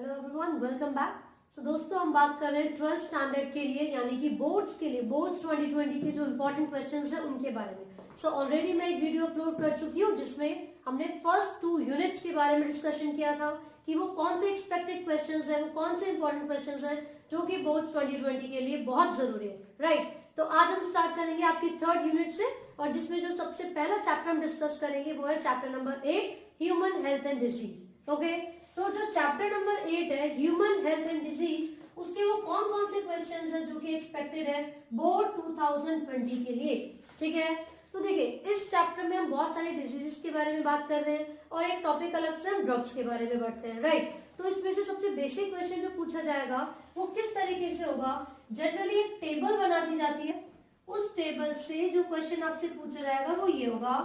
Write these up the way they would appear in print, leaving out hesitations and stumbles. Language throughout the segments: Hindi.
Hello everyone, welcome back. So दोस्तों, हम बात कर रहे हैं 12th स्टैंडर्ड के लिए यानी कि बोर्ड्स के लिए, बोर्ड्स 2020 के जो इंपॉर्टेंट क्वेश्चंस हैं उनके बारे में। सो ऑलरेडी मैं एक वीडियो अपलोड कर चुकी हूँ जिसमें हमने फर्स्ट 2 यूनिट्स के बारे में डिस्कशन किया था कि वो कौन से एक्सपेक्टेड क्वेश्चंस हैं, वो कौन से इंपॉर्टेंट क्वेश्चंस हैं जो कि बोर्ड्स 2020 के लिए बहुत जरूरी है, राइट। तो आज हम स्टार्ट करेंगे आपकी 3rd यूनिट से, और जिसमें जो सबसे पहला चैप्टर हम डिस्कस करेंगे वो है chapter number 8, human health and disease. Okay, तो जो चैप्टर नंबर 8 है ह्यूमन हेल्थ एंड डिजीज, उसके वो कौन कौन से क्वेश्चंस हैं जो कि एक्सपेक्टेड है बोर्ड 2020 के लिए, ठीक है। तो देखिए, इस चैप्टर में हम बहुत सारे डिजीजेस के बारे में बात कर रहे हैं और एक टॉपिक अलग से हम ड्रग्स के बारे में बढ़ते हैं, राइट। तो इसमें से सबसे बेसिक क्वेश्चन जो पूछा जाएगा वो किस तरीके से होगा। जनरली एक टेबल बना दी जाती है, उस टेबल से जो क्वेश्चन आपसे पूछा जाएगा वो ये होगा।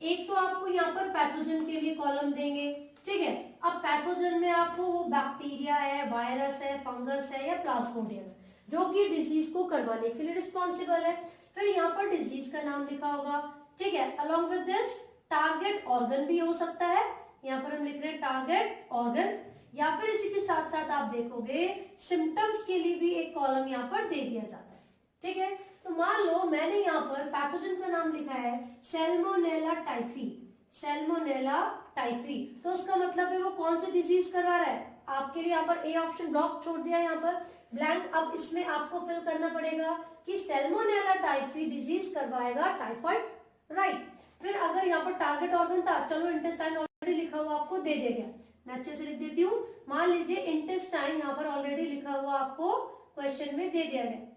एक तो आपको यहाँ पर पैथोजन के लिए कॉलम देंगे, ठीक है। अब पैथोजन में आपको वो बैक्टीरिया है, वायरस है, फंगस है या प्लाज्मोडियम जो कि डिजीज को करवाने के लिए रिस्पॉन्सिबल है। फिर यहाँ पर डिजीज का नाम लिखा होगा, ठीक है। Along with this target organ भी हो सकता है, यहाँ पर हम लिख रहे हैं टारगेट ऑर्गन, या फिर इसी के साथ साथ आप देखोगे सिम्टम्स के लिए भी एक कॉलम यहाँ पर दे दिया जाता है, ठीक है। तो मान लो मैंने यहाँ पर पैथोजन का नाम लिखा है सैल्मोनेला टाइफी, सैल्मोनेला टाइफी, तो उसका मतलब है वो कौन सी डिजीज करवा रहा है। आपके लिए यहाँ पर ए ऑप्शन ब्लॉक छोड़ दिया, यहाँ पर ब्लैंक। अब इसमें आपको फिल करना पड़ेगा कि सैल्मोनेला टाइफी डिजीज करवाएगा टाइफाइड, राइट। फिर अगर यहाँ पर टारगेट ऑर्गन था, चलो इंटेस्टाइन ऑलरेडी लिखा हुआ आपको दे देगा, मैं अच्छे से लिख देती हूँ। मान लीजिए इंटेस्टाइन यहाँ पर ऑलरेडी लिखा हुआ आपको क्वेश्चन में दे दिया गया।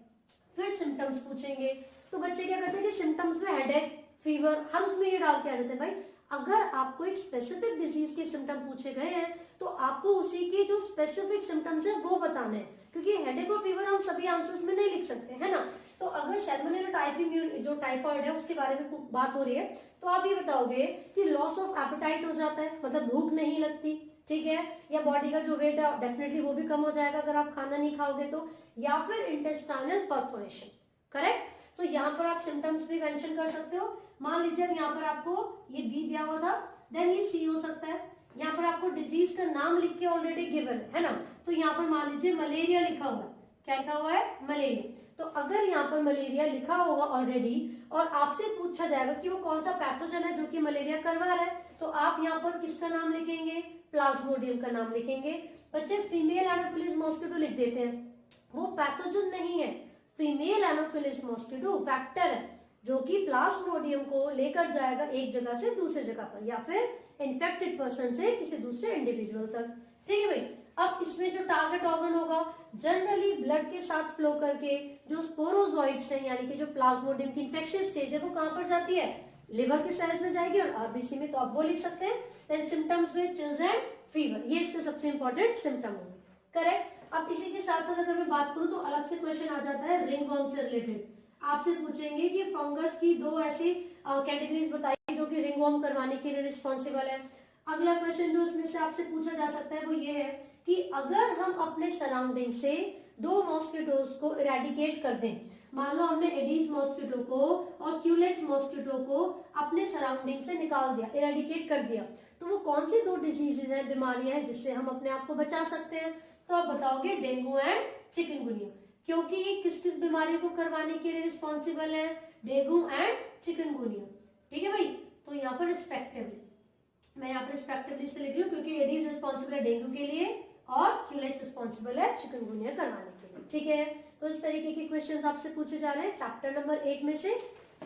फिर सिम्टम्स पूछेंगे, तो बच्चे क्या करते हैं कि सिम्टम्स में हेडेक, फीवर, हम उसमें ये डाल के आ जाते हैं। भाई अगर आपको एक स्पेसिफिक डिजीज के सिम्टम पूछे गए हैं तो आपको उसी के जो स्पेसिफिक सिम्टम्स है वो बताने हैं, क्योंकि हेडेक और फीवर हम सभी आंसर्स में नहीं लिख सकते, है ना। तो अगर सैल्मोनेला टाइफी जो टाइफाइड है उसके बारे में बात हो रही है तो आप ये बताओगे कि लॉस ऑफ एपेटाइट हो जाता है, मतलब भूख नहीं लगती, ठीक है, या बॉडी का जो वेट है डेफिनेटली वो भी कम हो जाएगा अगर आप खाना नहीं खाओगे तो, या फिर इंटेस्टाइनल परफोरेशन, करेक्ट। सो यहाँ पर आप सिम्टम्स भी मेंशन कर सकते हो। मान लीजिए अब यहाँ पर आपको ये बी दिया हुआ था, देन ये सी हो सकता है। यहाँ पर आपको डिजीज का नाम लिख के ऑलरेडी गिवन है ना, तो यहाँ पर मान लीजिए मलेरिया लिखा हुआ है। क्या लिखा हुआ है? मलेरिया। तो अगर यहाँ पर मलेरिया लिखा होगा ऑलरेडी और आपसे पूछा जाएगा कि वो कौन सा पैथोजन है जो कि मलेरिया करवा रहा है, तो आप यहाँ पर किसका नाम लिखेंगे? प्लाज्मोडियम का नाम लिखेंगे। बच्चे फीमेल एनोफिलिस मॉस्किटो लिख देते हैं, वो पैथोजन नहीं है। फीमेल एनोफिलिस मॉस्किटो वेक्टर है जो कि प्लाज्मोडियम को लेकर जाएगा एक जगह से दूसरे जगह पर, या फिर इन्फेक्टेड पर्सन से किसी दूसरे इंडिविजुअल तक, ठीक है भाई। अब इसमें जो टारगेट ऑर्गन होगा जनरली ब्लड के साथ फ्लो करके जो स्पोरोजोइड्स हैं यानी कि जो प्लाज्मोडियम की इन्फेक्शन स्टेज है वो कहां पर जाती है? लिवर के सेल्स में जाएगी और आरबीसी में, तो आप वो लिख सकते हैं। देन सिम्टम्स में चिल्स एंड फीवर, ये इसके सबसे इंपॉर्टेंट सिम्टम होंगे, करेक्ट। अब इसी के साथ साथ अगर मैं बात करूं तो अलग से क्वेश्चन आ जाता है रिंगवॉर्म से रिलेटेड। आपसे पूछेंगे कि फंगस की 2 ऐसी कैटेगरीज बताइए जो कि रिंगवॉर्म करवाने के लिए रिस्पॉन्सिबल है। अगला क्वेश्चन जो इसमें से आपसे पूछा जा सकता है वो ये है कि अगर हम अपने सराउंडिंग से 2 मॉस्किटोज को इरेडिकेट कर दें, मान लो हमने एडीज मॉस्किटो को और क्यूलेक्स मॉस्किटो को अपने सराउंडिंग से निकाल दिया, इरेडिकेट कर दिया, तो वो कौन सी 2 डिजीजेज हैं, बीमारियां हैं जिससे हम अपने आप को बचा सकते हैं? तो आप बताओगे डेंगू एंड चिकनगुनिया, क्योंकि ये किस किस बीमारी को करवाने के लिए रिस्पॉन्सिबल है? डेंगू एंड चिकनगुनिया, ठीक है भाई। तो यहाँ पर रिस्पेक्टिवली, मैं यहाँ पर रिस्पेक्टिवली से लिख रही हूँ क्योंकि एडीज रिस्पॉन्सिबल है डेंगू के लिए और क्यूलेक्स रिस्पॉन्सिबल है चिकनगुनिया करवाने के लिए, ठीक है। तो इस तरीके के क्वेश्चंस आपसे पूछे जा रहे हैं चैप्टर नंबर 8 में से।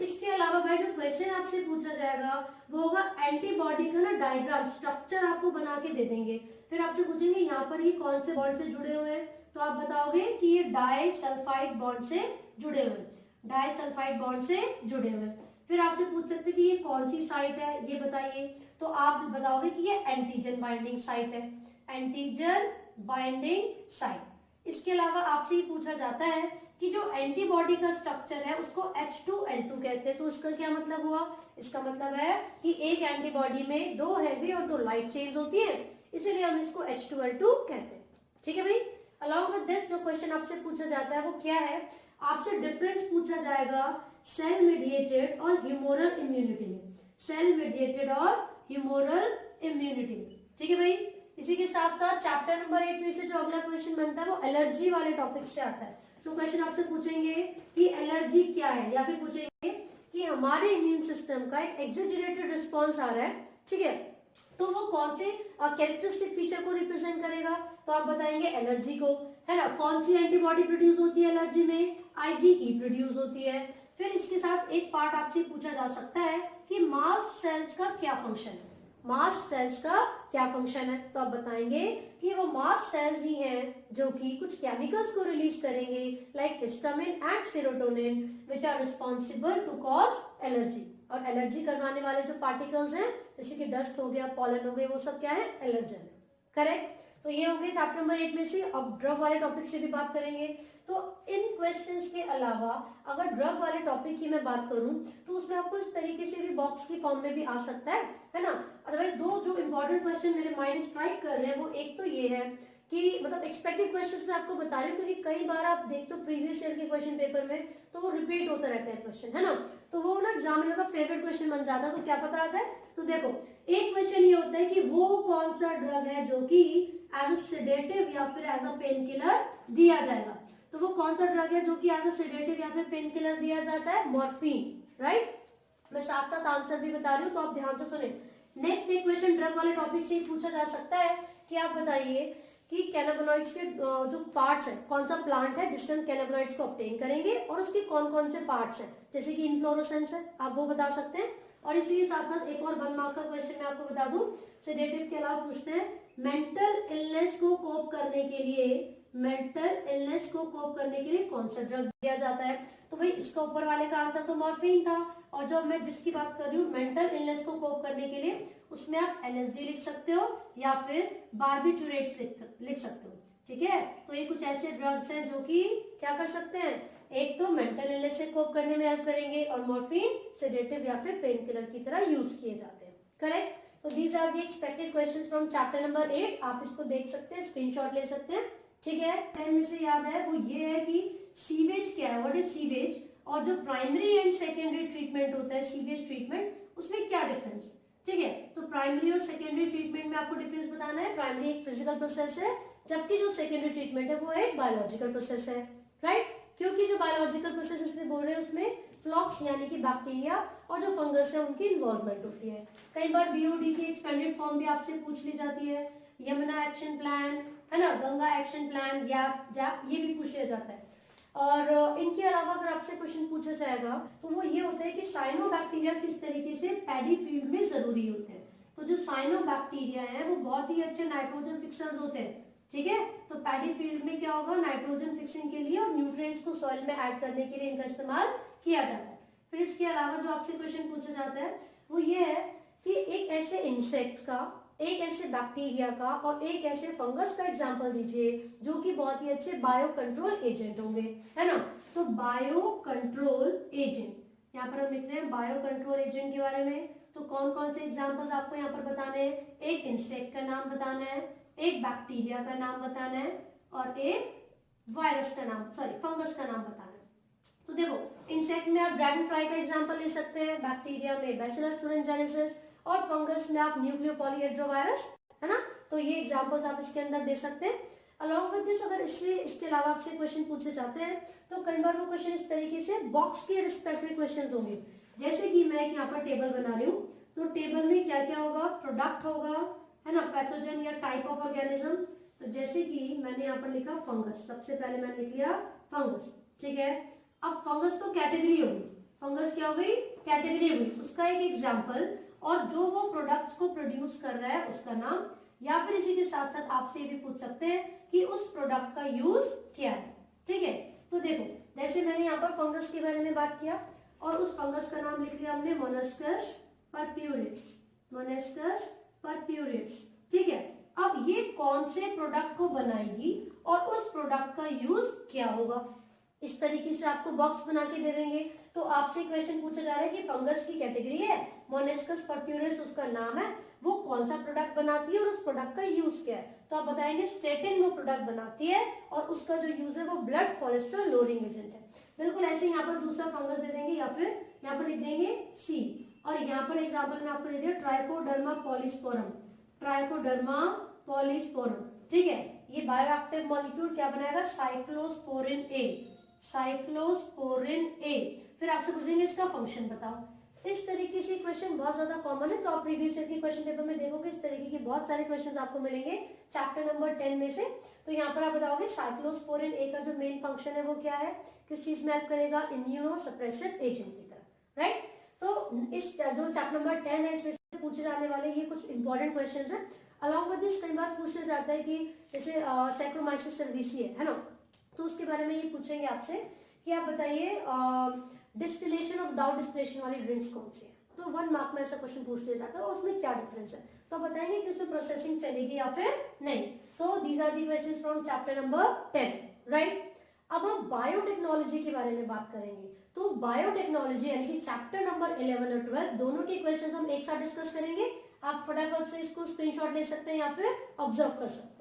इसके अलावा भाई जो क्वेश्चन आपसे पूछा जाएगा वो होगा एंटीबॉडी का ना डायग्राम, स्ट्रक्चर आपको बना के दे देंगे। फिर आपसे पूछेंगे यहाँ पर ये कौन से बॉन्ड से जुड़े हुए हैं, तो आप बताओगे कि ये डाइसल्फाइड बॉन्ड से जुड़े हुए, डाइसल्फाइड बॉन्ड से जुड़े हुए। फिर आपसे पूछ सकते हैं कि ये कौन सी साइट है ये बताइए, तो आप बताओगे कि ये एंटीजन बाइंडिंग साइट है, एंटीजन बाइंडिंग साइट। इसके अलावा आपसे ये पूछा जाता है कि जो एंटीबॉडी का स्ट्रक्चर है उसको H2L2 कहते हैं, तो इसका क्या मतलब हुआ? इसका मतलब है कि एक एंटीबॉडी में 2 हैवी और 2 लाइट चेन्स होती है, इसीलिए हम इसको H2L2 कहते हैं, ठीक है भाई। अलॉन्ग विद दिस जो क्वेश्चन आपसे पूछा जाता है वो क्या है? आपसे डिफरेंस पूछा जाएगा सेल मीडिएटेड और ह्यूमोरल इम्यूनिटी में, सेल मीडिएटेड और ह्यूमोरल इम्यूनिटी में, ठीक है भाई। इसी के साथ साथ चैप्टर नंबर 8 में से जो अगला क्वेश्चन बनता है वो एलर्जी वाले टॉपिक से आता है। तो क्वेश्चन आपसे पूछेंगे कि एलर्जी क्या है, या फिर पूछेंगे कि हमारे इम्यून सिस्टम का एक एक्सेजरेटेड रिस्पॉन्स आ रहा है, ठीक है, तो वो कौन से कैरेक्टरिस्टिक फीचर को रिप्रेजेंट करेगा, तो आप बताएंगे एलर्जी को, है ना। कौन सी एंटीबॉडी प्रोड्यूस होती है एलर्जी में, आईजीई प्रोड्यूस होती है। फिर इसके साथ एक पार्ट आपसे पूछा जा सकता है कि मास्ट सेल्स का क्या फंक्शन है, मास्ट सेल्स का क्या फंक्शन है, तो आप बताएंगे कि वो मास्ट सेल्स ही हैं जो कि कुछ केमिकल्स को रिलीज करेंगे like histamine and serotonin which are responsible to cause allergy. और एलर्जी करवाने वाले जो पार्टिकल्स हैं जैसे कि डस्ट हो गया, पॉलन हो गए, वो सब क्या है, एलर्जन। करेक्ट। तो ये हो गए चैप्टर नंबर 8 में से। अब ड्रग वाले टॉपिक से भी बात करेंगे। तो इन क्वेश्चंस के अलावा अगर ड्रग वाले टॉपिक की मैं बात करूं तो उसमें आपको इस तरीके से भी बॉक्स की फॉर्म में भी आ सकता है ना। अदरवाइज दो जो इंपॉर्टेंट क्वेश्चन मेरे माइंड स्ट्राइक कर रहे हैं वो एक तो ये है कि मतलब एक्सपेक्टेड क्वेश्चंस मैं आपको बता रही हूँ, क्योंकि कई बार आप देखते हो प्रीवियस ईयर के क्वेश्चन पेपर में तो वो रिपीट होता रहता है क्वेश्चन, है ना, तो वो ना एग्जामिनर का फेवरेट क्वेश्चन बन जाता है। तो क्या पता आ जाए, तो देखो एक क्वेश्चन ये होता है कि वो कौन सा ड्रग है जो कि एज अ सेडेटिव या फिर एज अ पेन किलर दिया जाएगा। तो वो कौन सा ड्रग है जो कि एज अ सेडेटिव या फिर पेन किलर दिया जाता है, मॉर्फिन, राइट। मैं साथ साथ आंसर भी बता रही हूँ तो आप ध्यान से सुने। नेक्स्ट एक क्वेश्चन ड्रग वाले टॉपिक से पूछा जा सकता है कि आप बताइए कि कैनाबिनॉइड्स के जो पार्ट्स है, कौन सा प्लांट है जिससे हम कैनाबिनॉइड्स को ऑब्टेन करेंगे और उसके कौन कौन से पार्ट्स हैं, जैसे कि इन्फ्लोरेसेंस है, आप वो बता सकते हैं। और इसी के साथ साथ एक और 1 मार्क का क्वेश्चन मैं आपको बता दूं, सेडेटिव के अलावा पूछते हैं मेंटल इलनेस को कोप करने के लिए, मेंटल इलनेस को कोप करने के लिए कौन सा ड्रग दिया जाता है। तो भाई इसका ऊपर वाले का आंसर तो मॉर्फिन था, और जो मैं जिसकी बात कर रही हूँ मेंटल इलनेस को कोप करने के लिए, उसमें आप एलएसडी लिख सकते हो या फिर बार्बिटूरेट्स लिख सकते हो, ठीक है। तो ये कुछ ऐसे ड्रग्स हैं जो कि क्या कर सकते हैं, एक तो मेंटल इलनेस से कोप करने में हेल्प करेंगे और मॉर्फिन सेडेटिव या फिर पेन किलर की तरह यूज किए जाते हैं। करेक्ट। तो these are the expected questions from chapter number 8। आप इसको देख सकते हैं, स्क्रीनशॉट ले सकते हैं, ठीक है। 10 में से याद है वो ये है कि सीवेज क्या है, व्हाट इज सीवेज, और जो प्राइमरी एंड सेकेंडरी ट्रीटमेंट होता है सीवेज ट्रीटमेंट, उसमें क्या डिफरेंस है, ठीक है। तो प्राइमरी और सेकेंडरी ट्रीटमेंट में आपको डिफरेंस बताना है। प्राइमरी एक फिजिकल प्रोसेस है, जबकि जो सेकेंडरी ट्रीटमेंट है वो एक बायोलॉजिकल प्रोसेस है, राइट। क्योंकि जो बायोलॉजिकल प्रोसेस इसलिए बोल रहे हैं उसमें फ्लॉक्स यानी कि बैक्टीरिया और जो फंगस है उनकी इन्वॉल्वमेंट होती है। कई बार बीओडी की एक्सपेंडेड फॉर्म भी आपसे पूछ ली जाती है, यमुना एक्शन प्लान, है ना, गंगा एक्शन प्लान, गैप ये भी पूछ लिया जाता है। और इनके अलावा अगर आपसे क्वेश्चन पूछा जाएगा तो वो ये होता है कि साइनोबैक्टीरिया किस तरीके से पैडी फील्ड में जरूरी होते हैं। तो जो साइनोबैक्टीरिया है वो बहुत ही अच्छे नाइट्रोजन फिक्सर्स होते हैं, ठीक है। तो पैडी फील्ड में क्या होगा, नाइट्रोजन फिक्सिंग के लिए और न्यूट्रिएंट्स को सॉइल में ऐड करने के लिए इनका इस्तेमाल किया जाता है। फिर इसके अलावा जो आपसे क्वेश्चन पूछा जाता है वो ये है कि एक ऐसे इंसेक्ट का, एक ऐसे बैक्टीरिया का और एक ऐसे फंगस का एग्जांपल दीजिए जो कि बहुत ही अच्छे बायो कंट्रोल एजेंट होंगे, है ना। तो बायो कंट्रोल एजेंट, यहाँ पर हम लिख रहे हैं बायो कंट्रोल एजेंट के बारे में। तो कौन कौन से एग्जांपल्स आपको यहाँ पर बताने हैं, एक इंसेक्ट का नाम बताना है, एक बैक्टीरिया का नाम बताना है और एक वायरस का नाम, सॉरी फंगस का नाम बताना है। तो देखो इंसेक्ट में आप ड्रैगन फ्लाई का एग्जांपल ले सकते हैं, बैक्टीरिया में बैसिलस thuringiensis और फंगस में आप न्यूक्लियोपॉलीहेड्रोवायरस, है ना। तो ये एग्जांपल्स आप इसके अंदर दे सकते हैं। अलॉन्ग विद दिस अगर इसके अलावा आपसे क्वेश्चन पूछे जाते हैं तो कई बार वो क्वेश्चन इस तरीके से बॉक्स के रिस्पेक्टिव क्वेश्चन होंगे। जैसे कि मैं यहाँ पर टेबल बना रही हूँ, तो टेबल में क्या क्या होगा, प्रोडक्ट होगा, है ना, पैथोजन या टाइप ऑफ ऑर्गेनिज्म। तो जैसे कि मैंने यहाँ पर लिखा फंगस, सबसे पहले मैंने लिख लिया फंगस, ठीक है। अब फंगस तो कैटेगरी होगी, फंगस क्या हो गई, कैटेगरी हो गई, उसका एक एग्जाम्पल और जो वो प्रोडक्ट्स को प्रोड्यूस कर रहा है उसका नाम, या फिर इसी के साथ साथ आपसे ये भी पूछ सकते हैं कि उस प्रोडक्ट का यूज क्या है, ठीक है। तो देखो जैसे मैंने यहाँ पर फंगस के बारे में बात किया और उस फंगस का नाम लिख लिया हमने मोलस्कस परप्यूरिस, मोलस्कस परप्यूरिस, ठीक है। अब ये कौन से प्रोडक्ट को बनाएगी और उस प्रोडक्ट का यूज क्या होगा, इस तरीके से आपको बॉक्स बना के दे देंगे। तो आपसे क्वेश्चन पूछा जा रहा है कि फंगस की कैटेगरी है, मोलस्कस परप्यूरिस उसका नाम है, वो कौन सा प्रोडक्ट बनाती है और उस प्रोडक्ट का यूज क्या है। तो आप बताएंगे स्टेटिन वो प्रोडक्ट बनाती है और उसका जो यूज है वो ब्लड कोलेस्ट्रॉल लोअरिंग एजेंट है। बिल्कुल ऐसे यहाँ पर दूसरा फंगस दे देंगे या फिर यहाँ पर लिख देंगे सी, और यहाँ पर एग्जाम्पल में आपको दे दिया ट्राइकोडर्मा पॉलीस्पोरम, ट्राइकोडर्मा पॉलीस्पोरिन, ठीक है। ये बायोएक्टिव मॉलिक्यूल क्या बनाएगा, साइक्लोस्पोरिन ए, साइक्लोस्पोरिन ए। फिर आपसे पूछेंगे इसका फंक्शन बताओ। इस तरीके से क्वेश्चन बहुत ज्यादा कॉमन है, तो आप प्रीवियस ईयर के क्वेश्चन पेपर में देखोगे इस तरीके के बहुत सारे क्वेश्चंस आपको मिलेंगे चैप्टर नंबर 10 में से। तो यहाँ पर आप बताओगे साइक्लोस्पोरिन ए का जो मेन फंक्शन है वो क्या है, किस चीज में हेल्प करेगा, इम्यूनो सप्रेसिव एजेंट की तरह, राइट। तो इस जो चैप्टर नंबर 10 है इसमें से पूछे जाने वाले ये कुछ इंपॉर्टेंट क्वेश्चन है। अलॉन्ग विद दिस कई बार पूछा जाता है कि जैसे सैक्रोमाइसिस सर्विसिया है ना, तो उसके बारे में ये पूछेंगे आपसे कि आप बताइए डिस्टिलेशन और विदाउट डिस्टिलेशन वाली ड्रिंक्स कौन सी है। तो 1 मार्क में ऐसा क्वेश्चन पूछ लिया जाता है और उसमें क्या डिफरेंस है, तो बताएंगे कि उसमें प्रोसेसिंग चलेगी या फिर नहीं। तो these are the questions from chapter number 10, right. अब हम बायोटेक्नोलॉजी के बारे में बात करेंगे। तो बायोटेक्नोलॉजी यानी कि चैप्टर नंबर 11 और 12 दोनों के क्वेश्चंस हम एक साथ डिस्कस करेंगे। आप फटाफट से इसको स्क्रीनशॉट ले सकते हैं या फिर ऑब्जर्व कर सकते हैं।